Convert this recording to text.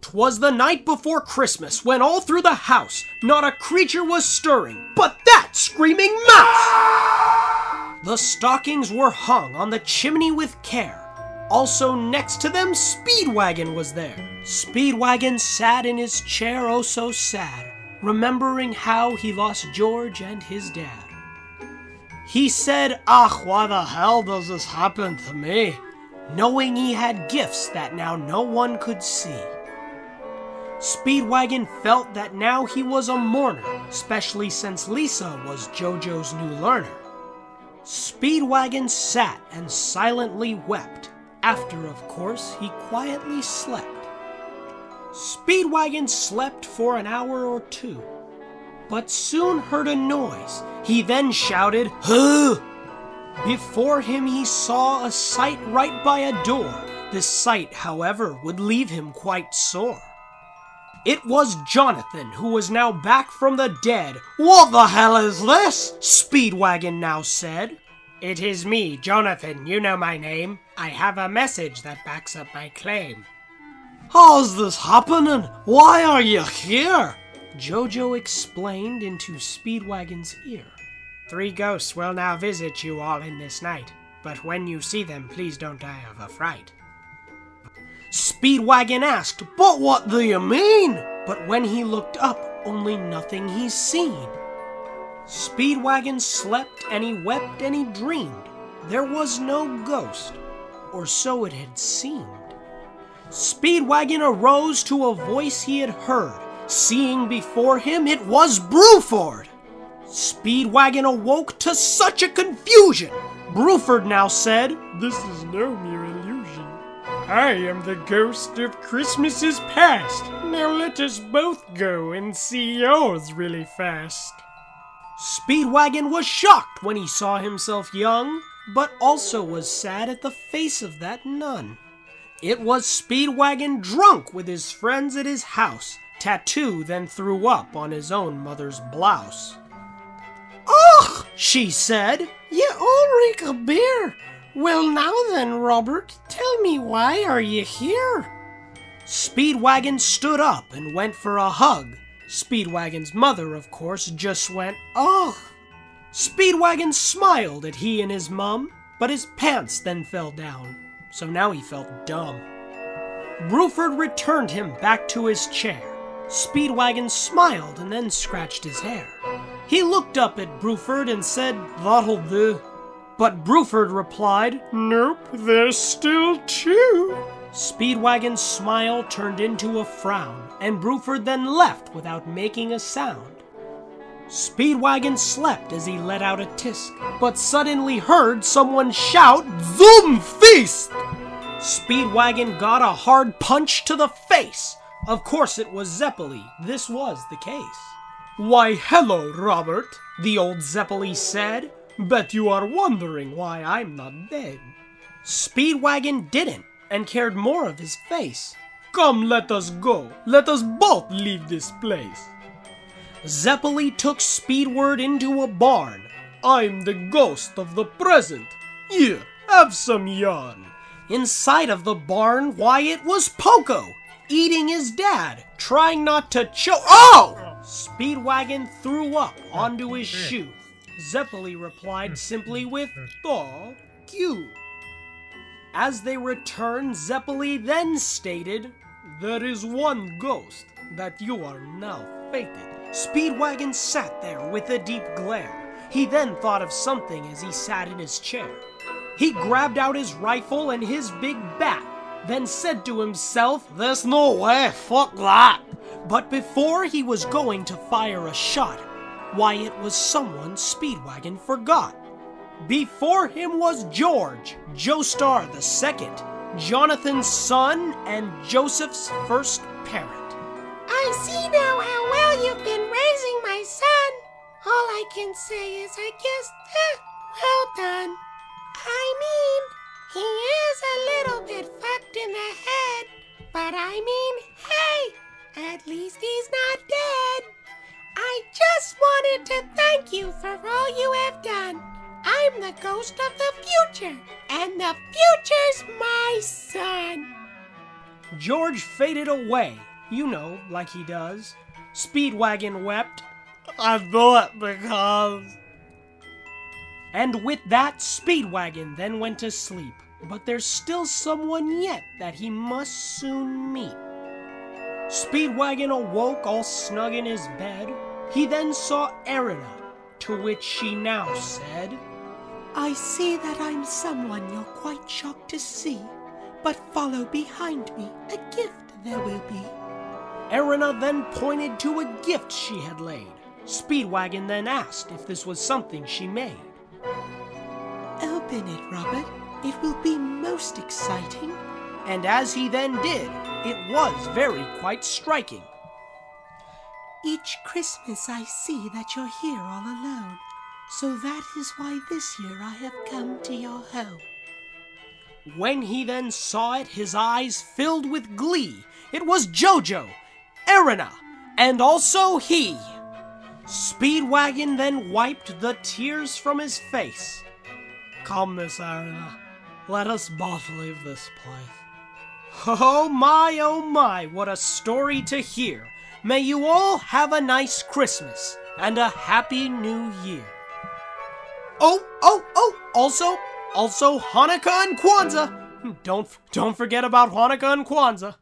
'Twas the night before Christmas, when all through the house not a creature was stirring but that screaming mouse! The stockings were hung on the chimney with care. Also next to them, Speedwagon was there. Speedwagon sat in his chair, oh so sad, remembering how he lost George and his dad. He said, "Ach, why the hell does this happen to me?" knowing he had gifts that now no one could see. Speedwagon felt that now he was a mourner, especially since Lisa was JoJo's new learner. Speedwagon sat and silently wept. After, of course, he quietly slept. Speedwagon slept for an hour or two, but soon heard a noise. He then shouted, "Huh!" Before him he saw a sight right by a door. This sight, however, would leave him quite sore. It was Jonathan, who was now back from the dead. "What the hell is this?" Speedwagon now said. "It is me, Jonathan, you know my name. I have a message that backs up my claim." "How's this happening? Why are you here?" JoJo explained into Speedwagon's ear. "3 ghosts will now visit you all in this night, but when you see them, please don't die of a fright." Speedwagon asked, "But what do you mean?" But when he looked up, only nothing he's seen. Speedwagon slept, and he wept, and he dreamed. There was no ghost, or so it had seemed. Speedwagon arose to a voice he had heard. Seeing before him, it was Bruford. Speedwagon awoke to such a confusion. Bruford now said, "This is no mere illusion. I am the ghost of Christmases past. Now let us both go and see yours really fast." Speedwagon was shocked when he saw himself young, but also was sad at the face of that nun. It was Speedwagon drunk with his friends at his house. Tattoo then threw up on his own mother's blouse. "Ugh," she said, "you all reek of beer. Well now then, Robert, tell me, why are you here?" Speedwagon stood up and went for a hug. Speedwagon's mother, of course, just went, "Ugh." Speedwagon smiled at he and his mum, but his pants then fell down, so now he felt dumb. Bruford returned him back to his chair. Speedwagon smiled and then scratched his hair. He looked up at Bruford and said, "That'll do." But Bruford replied, "Nope, there's still 2. Speedwagon's smile turned into a frown, and Bruford then left without making a sound. Speedwagon slept as he let out a tisk, but suddenly heard someone shout, "Zoom feast!" Speedwagon got a hard punch to the face. Of course it was Zeppeli. This was the case. "Why, hello, Robert," the old Zeppeli said. "Bet you are wondering why I'm not dead." Speedwagon didn't, and cared more of his face. "Come, let us go. Let us both leave this place." Zeppeli took Speedward into a barn. "I'm the ghost of the present. Here, have some yarn." Inside of the barn, why, it was Poco, eating his dad, trying not to choke. Oh! Speedwagon threw up onto his shoe. Zeppeli replied simply with, "Aw, cute." As they returned, Zeppeli then stated, "There is one ghost that you are now fated." Speedwagon sat there with a deep glare. He then thought of something as he sat in his chair. He grabbed out his rifle and his big bat, then said to himself, "There's no way, fuck that." But before he was going to fire a shot, why, it was someone Speedwagon forgot. Before him was George, Joestar II, Jonathan's son and Joseph's first parent. "I see now how well you've been raising my son. All I can say is I guess, well done. I mean, he is a little bit fucked in the head, but I mean, hey, at least he's not dead. I just wanted to thank you for all you have done. I'm the ghost of the future, and the future's my son." George faded away, You know, like he does. Speedwagon wept, "I do it because..." And with that, Speedwagon then went to sleep. But there's still someone yet that he must soon meet. Speedwagon awoke all snug in his bed. He then saw Erina, to which she now said, I see that I'm someone you're quite shocked to see, but follow behind me, a gift there will be. Erina then pointed to a gift she had laid. Speedwagon then asked if this was something she made. Open it, Robert. It will be most exciting. And as he then did, it was very quite striking. Each Christmas I see that you're here all alone, so that is why this year I have come to your home. When he then saw it, his eyes filled with glee. It was Jojo, Erina, and also he. Speedwagon then wiped the tears from his face. Come, Miss Erina, let us both leave this place. Oh my, what a story to hear. May you all have a nice Christmas and a happy new year. Oh, also Hanukkah and Kwanzaa. Don't forget about Hanukkah and Kwanzaa.